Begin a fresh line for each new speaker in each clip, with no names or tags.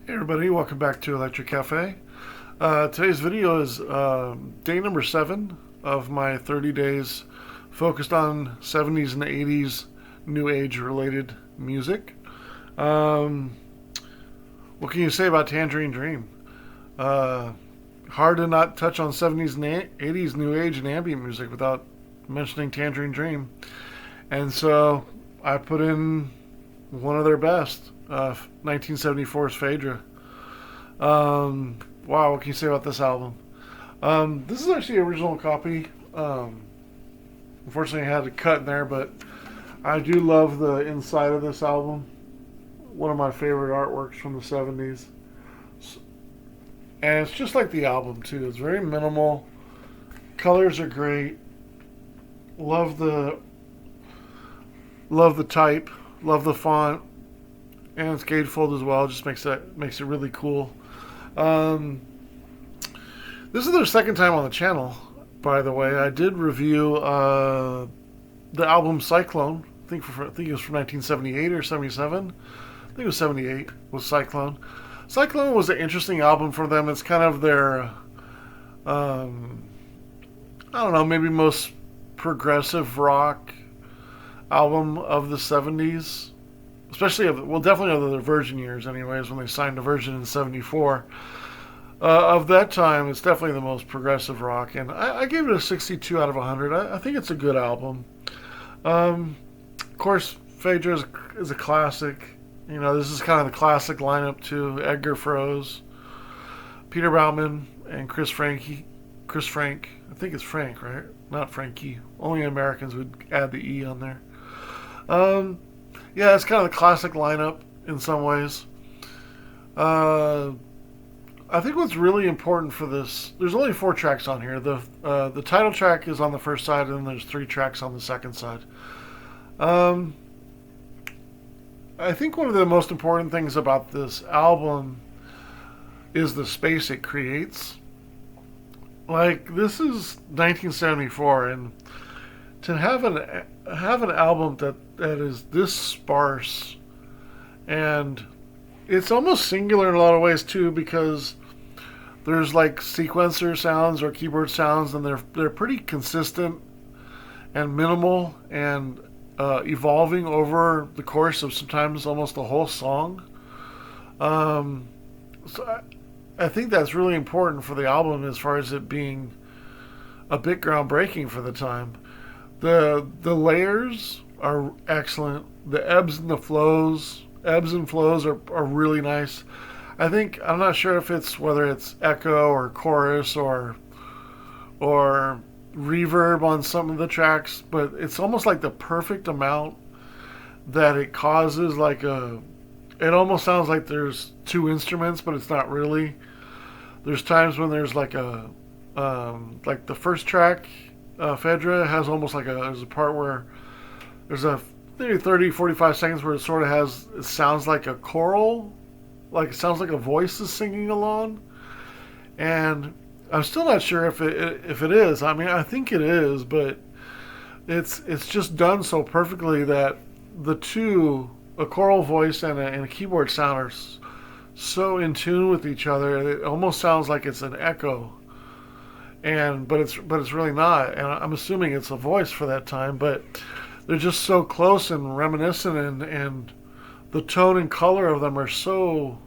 Hey everybody, welcome back to Electric Cafe. Today's video is day number 7 of my 30 days focused on 70s and 80s new age related music. What can you say about Tangerine Dream? Hard to not touch on 70s and 80s new age and ambient music without mentioning Tangerine Dream. And so I put in one of their best, 1974's Phaedra. Wow, what can you say about this album? This is actually an original copy. Unfortunately, I had to cut in there, but I do love the inside of this album. One of my favorite artworks from the 70s. And it's just like the album, too. It's very minimal. Colors are great. Love the type. Love the font. And it's gatefold as well. Just makes it really cool. This is their second time on the channel, by the way. I did review the album Cyclone. I think it was from 1978 or 77. I think it was 78 was Cyclone. Cyclone was an interesting album for them. It's kind of their, I don't know, maybe most progressive rock album of the 70s. Especially, definitely of the Virgin years anyways, when they signed to Virgin in 74. Of that time, it's definitely the most progressive rock. And I gave it a 62 out of 100. I think it's a good album. Of course, Phaedra is a classic. You know, this is kind of the classic lineup too. Edgar Froese, Peter Baumann, and Chris Frank. I think it's Frank, right? Not Frankie. Only Americans would add the E on there. Yeah, it's kind of the classic lineup in some ways. I think what's really important for this, there's only 4 tracks on here. The title track is on the first side, and then there's 3 tracks on the second side. I think one of the most important things about this album is the space it creates. Like, this is 1974, and to have an album that is this sparse, and it's almost singular in a lot of ways too, because there's like sequencer sounds or keyboard sounds, and they're pretty consistent and minimal and evolving over the course of sometimes almost the whole song. So I think that's really important for the album as far as it being a bit groundbreaking for the time. The layers are excellent. The ebbs and flows are really nice. I'm not sure if it's whether it's echo or chorus or reverb on some of the tracks, but it's almost like the perfect amount that it causes it almost sounds like there's 2 instruments, but it's not really. There's times when there's like the first track, Phaedra has almost there's a part where there's maybe 30, 45 seconds where it sounds like a choral, like it sounds like a voice is singing along. And I'm still not sure if it is. I mean, I think it is, but it's just done so perfectly that the two, a choral voice and a keyboard sound, are so in tune with each other. It almost sounds like it's an echo. But it's really not, and I'm assuming it's a voice for that time. But they're just so close and reminiscent, and the tone and color of them are so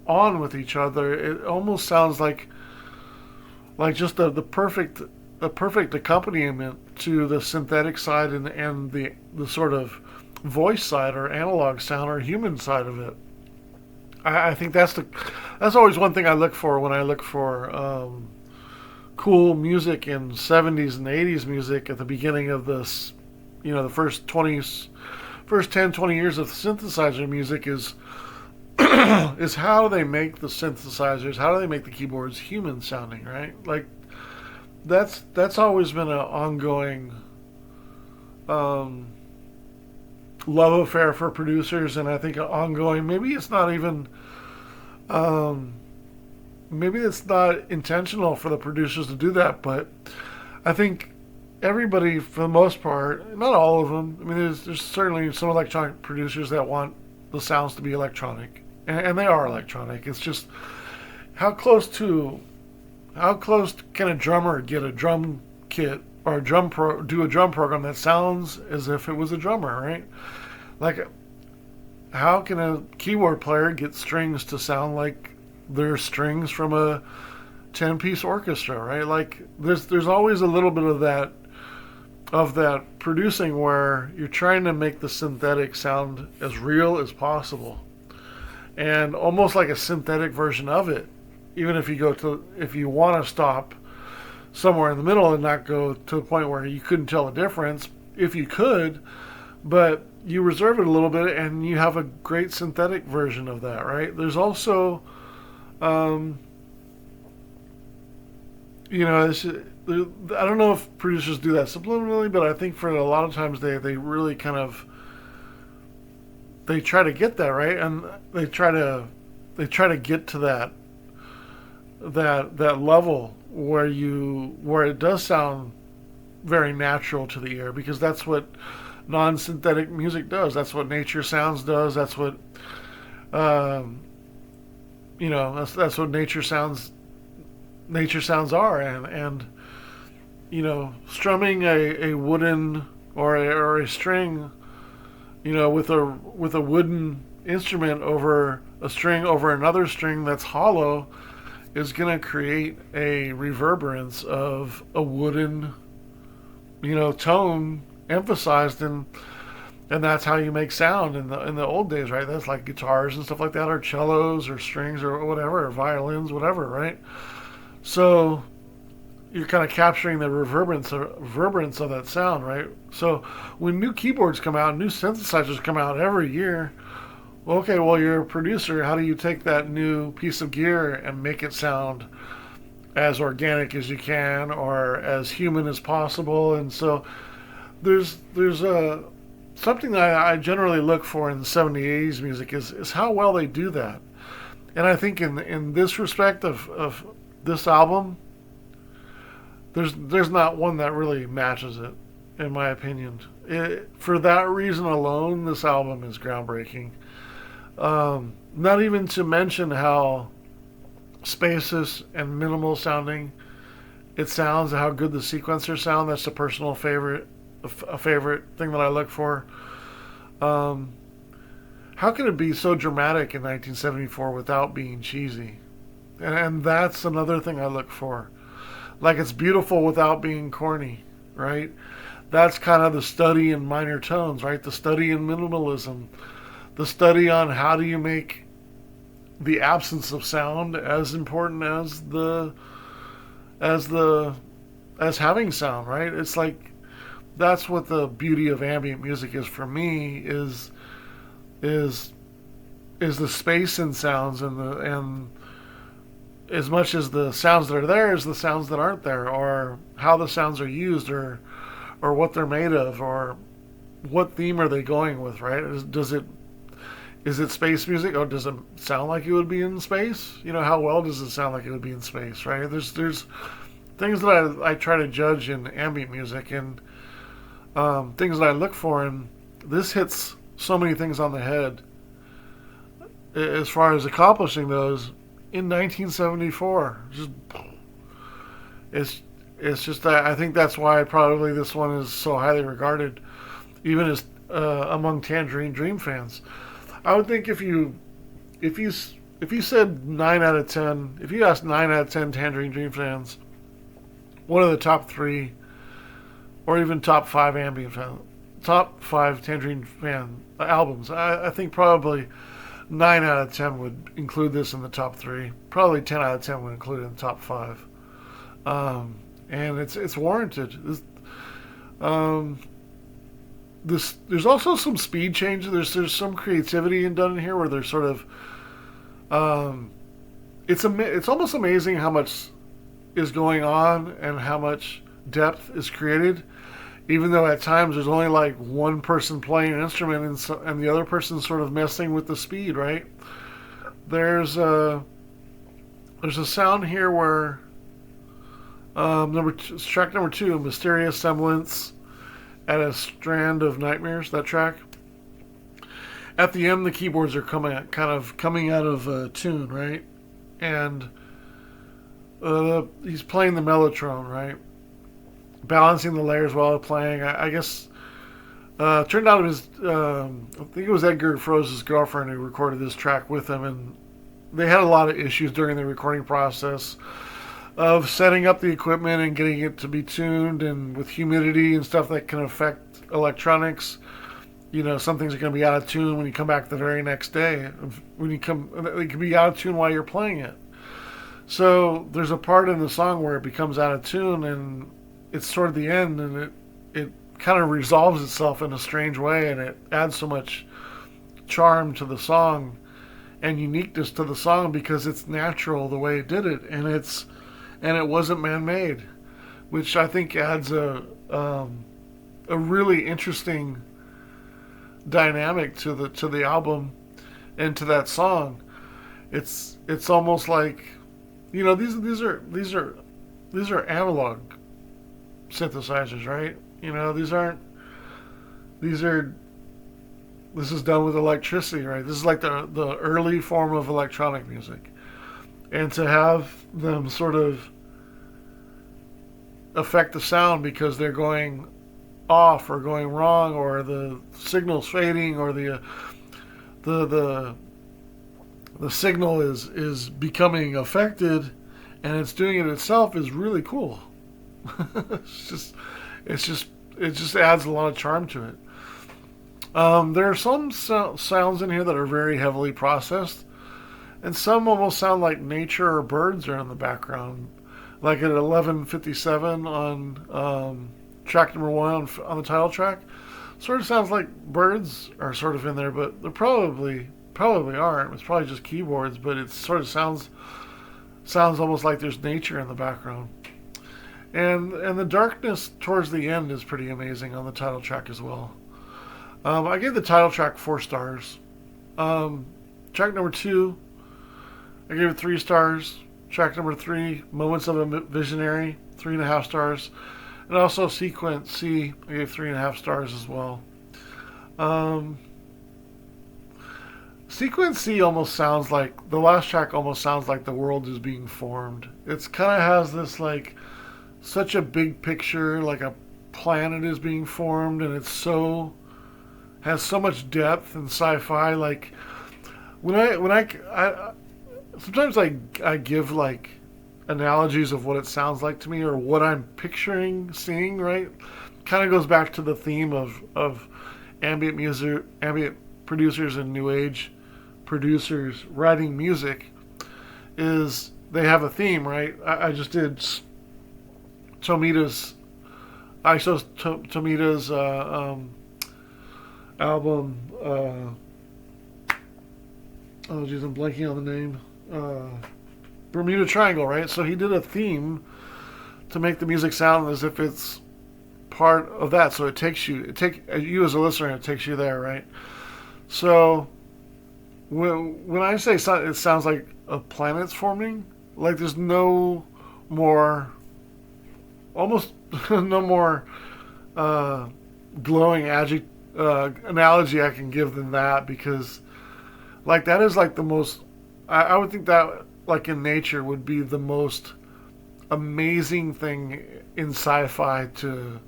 on with each other. It almost sounds like just the perfect accompaniment to the synthetic side and the sort of voice side or analog sound or human side of it. I think that's always one thing I look for when I look for cool music in 70s and 80s music at the beginning of this, the first 10, 20 years of synthesizer music is is how do they make the synthesizers, how do they make the keyboards human sounding, right? Like, that's always been an ongoing love affair for producers, and I think an ongoing, maybe it's not even maybe it's not intentional for the producers to do that, but I think everybody, for the most part, not all of them, I mean, there's certainly some electronic producers that want the sounds to be electronic, and they are electronic. It's just how close to how close can a drummer get a drum kit or do a drum program that sounds as if it was a drummer, right? Like, how can a keyboard player get strings to sound like they're strings from a 10-piece orchestra, right? Like, there's always a little bit of that producing where you're trying to make the synthetic sound as real as possible, and almost like a synthetic version of it. Even if you want to stop somewhere in the middle and not go to the point where you couldn't tell the difference, if you could, but you reserve it a little bit and you have a great synthetic version of that, right? There's also, you know, I don't know if producers do that subliminally, but I think for a lot of times they really kind of they try to get that right, and they try to get to that level where it does sound very natural to the ear, because that's what non-synthetic music does. That's what nature sounds does. That's what that's what nature sounds are, and strumming a wooden or a string, with a wooden instrument over a string over another string that's hollow, is going to create a reverberance of a wooden, tone emphasized, and that's how you make sound in the old days, right? That's like guitars and stuff like that, or cellos, or strings, or whatever, or violins, whatever, right? So you're kind of capturing the reverberance of that sound, right? So when new keyboards come out, new synthesizers come out every year, well, you're a producer. How do you take that new piece of gear and make it sound as organic as you can, or as human as possible? And so there's something that I generally look for in the 70s, 80s music is how well they do that. And I think in this respect of this album, there's not one that really matches it, in my opinion. For that reason alone, this album is groundbreaking. Not even to mention how spacious and minimal sounding it sounds, and how good the sequencers sound. That's a personal favorite, a favorite thing that I look for. How can it be so dramatic in 1974 without being cheesy? And that's another thing I look for. Like, it's beautiful without being corny, right? That's kind of the study in minor tones, right? The study in minimalism. The study on how do you make the absence of sound as important as having sound, right? It's like, that's what the beauty of ambient music is for me, is the space in sounds, and as much as the sounds that are there is the sounds that aren't there, or how the sounds are used, or what they're made of, or what theme are they going with, right? Is it space music? Or does it sound like it would be in space? How well does it sound like it would be in space, right? There's things that I try to judge in ambient music, and things that I look for, and this hits so many things on the head as far as accomplishing those in 1974. It's just that I think that's why probably this one is so highly regarded, even as among Tangerine Dream fans. I would think if you said 9 out of 10, if you asked 9 out of 10 Tangerine Dream fans, what are the top 3 or even top 5 top 5 Tangerine fan albums, I think probably 9 out of 10 would include this in the top 3. Probably 10 out of 10 would include it in the top 5. And it's warranted. There's also some speed changes. There's some creativity done in here where there's sort of it's almost amazing how much is going on and how much depth is created, even though at times there's only like one person playing an instrument, and the other person's sort of messing with the speed, right? There's a sound here where track number 2, Mysterious Semblance at a Strand of Nightmares, that track. at the end the keyboards are coming out of tune, right? And he's playing the mellotron, right? Balancing the layers while playing. I guess turned out it was I think it was Edgar Froese's girlfriend who recorded this track with him, and they had a lot of issues during the recording process of setting up the equipment and getting it to be tuned, and with humidity and stuff that can affect electronics. You know, some things are going to be out of tune when you come back the very next day. When you come, they can be out of tune while you're playing it. So there's a part in the song where it becomes out of tune, and it's toward the end, and it kind of resolves itself in a strange way, and it adds so much charm to the song and uniqueness to the song because it's natural the way it did it, and it wasn't man-made, which I think adds a really interesting dynamic to the album and to that song. It's almost like, you know, these are analog synthesizers, right? You know, this is done with electricity, right? This is like the early form of electronic music. And to have them sort of affect the sound because they're going off or going wrong, or the signal's fading, or the signal is becoming affected, and it's doing it itself, is really cool. it just adds a lot of charm to it. There are some sounds in here that are very heavily processed, and some almost sound like nature or birds are in the background, like at 11:57 on track number 1 on the title track. Sort of sounds like birds are sort of in there, but they probably aren't. It's probably just keyboards, but it sort of sounds almost like there's nature in the background. And the darkness towards the end is pretty amazing on the title track as well. I gave the title track 4 stars. Track number 2, I gave it 3 stars. Track number 3, Moments of a Visionary, 3.5 stars. And also Sequence C, I gave 3.5 stars as well. Sequence C almost sounds like, the last track almost sounds like the world is being formed. It's kind of has this like, such a big picture, like a planet is being formed, and has so much depth and sci-fi. Like, when I sometimes I give like analogies of what it sounds like to me, or what I'm picturing seeing, right? Kind of goes back to the theme of ambient music, ambient producers and new age producers writing music, is they have a theme, right? I just did Tomita's album, oh geez, I'm blanking on the name, Bermuda Triangle, right? So he did a theme to make the music sound as if it's part of that. So it takes you as a listener, it takes you there, right? So when I say it sounds like a planet's forming, like there's no more, almost no more glowing analogy I can give than that, because like that is like the most, I would think that like in nature would be the most amazing thing in sci-fi to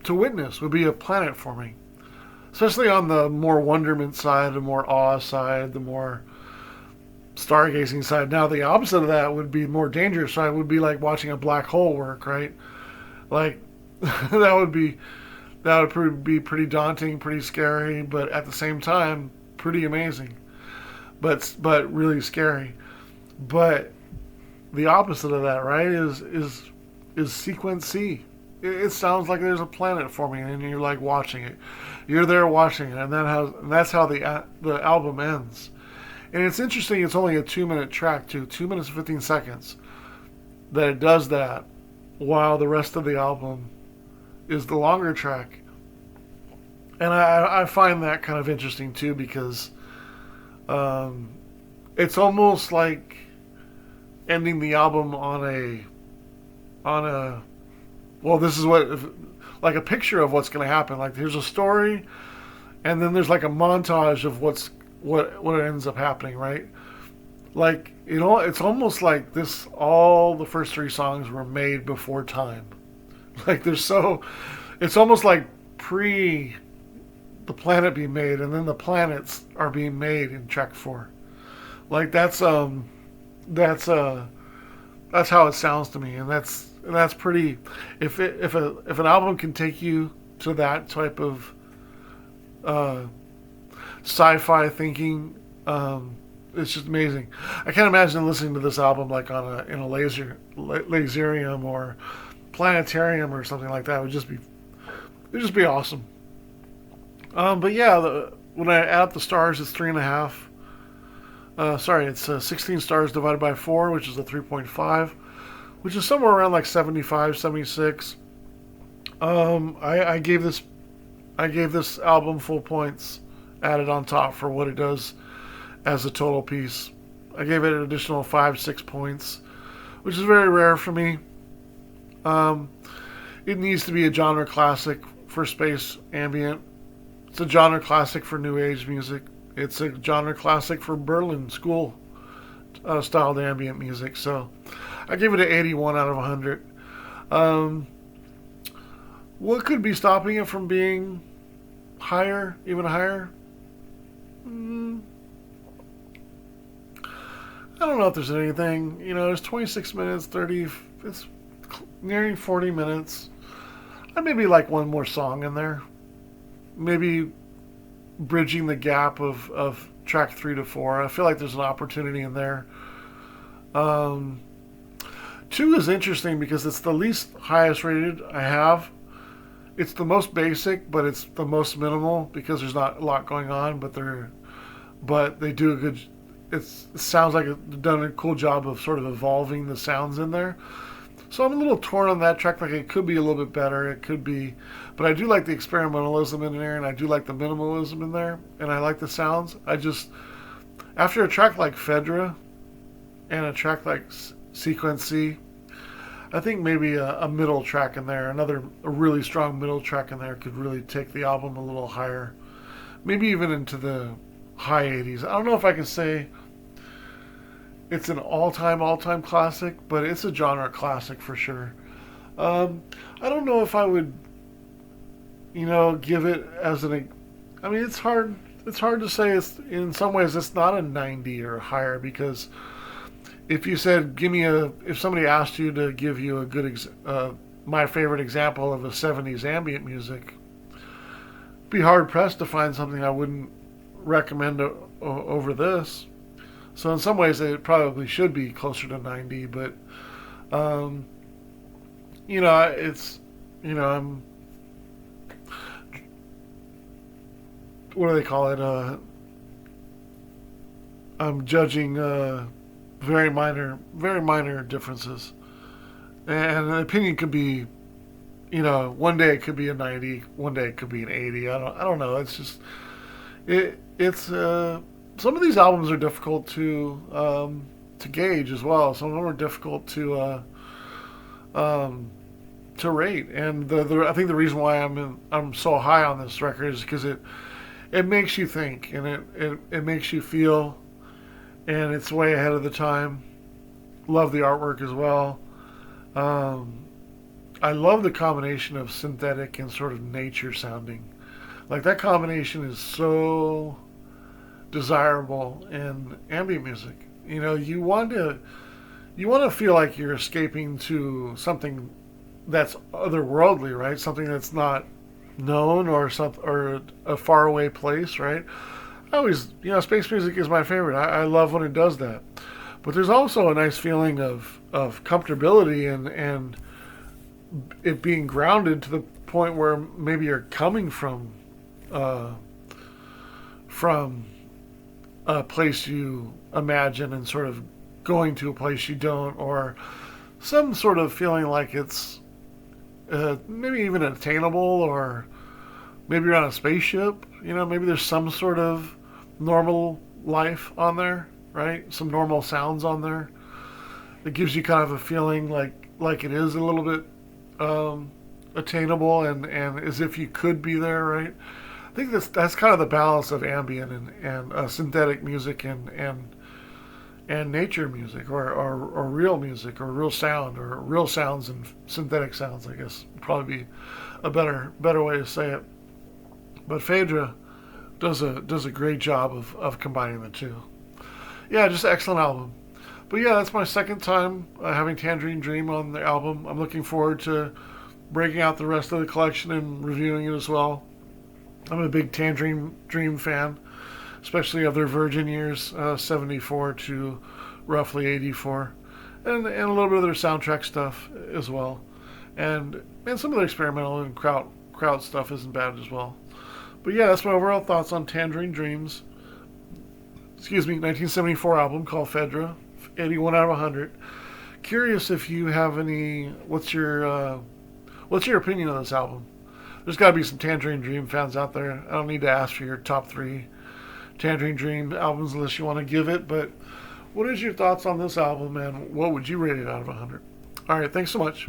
witness, would be a planet forming, especially on the more wonderment side, the more awe side, the more stargazing side. Now the opposite of that would be more dangerous side, would be like watching a black hole work, right? Like that would be pretty daunting, pretty scary, but at the same time pretty amazing, but really scary. But the opposite of that, right, is Sequence C. It sounds like there's a planet forming, and you're like watching it. You're there watching it, and that's how the album ends. And it's interesting. It's only a 2-minute track, too, 2 minutes and 15 seconds, that it does that, while the rest of the album is the longer track. And I find that kind of interesting too, because it's almost like ending the album on a well, this is like a picture of what's going to happen. Like here's a story, and then there's like a montage of what ends up happening, right? Like it's almost like this. All the first three songs were made before time. Like it's almost like pre the planet being made, and then the planets are being made in track four. Like that's that's how it sounds to me, and that's pretty. If an album can take you to that type of uh, sci-fi thinking, it's just amazing. I can't imagine listening to this album like in a laserium or planetarium or something like that. It would just be awesome. But yeah, when I add up the stars, it's 3.5. Sorry, it's 16 stars divided by 4, which is a 3.5, which is somewhere around like 75, 76. I gave this album full points added on top for what it does as a total piece. I gave it an additional 5, 6 points, which is very rare for me. It needs to be a genre classic for space ambient. It's a genre classic for new age music. It's a genre classic for Berlin school styled ambient music. So I give it an 81 out of 100. What could be stopping it from being higher, even higher? I don't know if there's anything. There's 26 minutes, 30. It's nearing 40 minutes. I'd maybe like one more song in there. Maybe bridging the gap of track 3 to 4. I feel like there's an opportunity in there. 2 is interesting because it's the least highest rated I have. It's the most basic, but it's the most minimal because there's not a lot going on. But they do a good. It sounds like they've done a cool job of sort of evolving the sounds in there. So I'm a little torn on that track. Like it could be a little bit better. It could be, but I do like the experimentalism in there, and I do like the minimalism in there, and I like the sounds. After a track like Phaedra, and a track like Sequence C, I think maybe a middle track in there, a really strong middle track in there could really take the album a little higher, maybe even into the high 80s. I don't know if I can say it's an all-time classic, but it's a genre classic for sure. I don't know if I would, give it as an. I mean, it's hard. It's hard to say. It's in some ways it's not a 90 or higher because if you said if somebody asked you to give you a good my favorite example of a 70s ambient music, be hard pressed to find something I wouldn't recommend over this. So in some ways it probably should be closer to 90, but it's I'm what do they call it? I'm judging very minor differences, and an opinion could be, one day it could be a 90, one day it could be an 80. I don't know. It's just it's some of these albums are difficult to gauge as well. Some of them are difficult to rate, and I think the reason why I'm so high on this record is because it makes you think, and it makes you feel, and it's way ahead of the time. Love the artwork as well. I love the combination of synthetic and sort of nature sounding. Like that combination is so desirable in ambient music. You want to feel like you're escaping to something that's otherworldly, right? Something that's not known or a faraway place, right? I always, space music is my favorite. I love when it does that. But there's also a nice feeling of comfortability and it being grounded to the point where maybe you're coming from a place you imagine and sort of going to a place you don't, or some sort of feeling like it's maybe even attainable, or maybe you're on a spaceship. Maybe there's some sort of normal life on there, right? Some normal sounds on there. It gives you kind of a feeling like it is a little bit attainable and as if you could be there, right? I think that's kind of the balance of ambient and synthetic music and nature music or real music or real sound or real sounds and synthetic sounds. I guess would probably be a better way to say it. But Phaedra does a great job of combining the two. Yeah, just an excellent album. But yeah, that's my second time having Tangerine Dream on the album. I'm looking forward to breaking out the rest of the collection and reviewing it as well. I'm a big Tangerine Dream fan, especially of their Virgin years, 74 to roughly 84, and a little bit of their soundtrack stuff as well. And some of their experimental and crowd stuff isn't bad as well. But yeah, that's my overall thoughts on Tangerine Dreams. 1974 album called Phaedra, 81 out of 100. Curious if you have any. What's your opinion on this album? There's got to be some Tangerine Dream fans out there. I don't need to ask for your top 3 Tangerine Dream albums unless you want to give it. But what is your thoughts on this album, and what would you rate it out of 100? All right, thanks so much.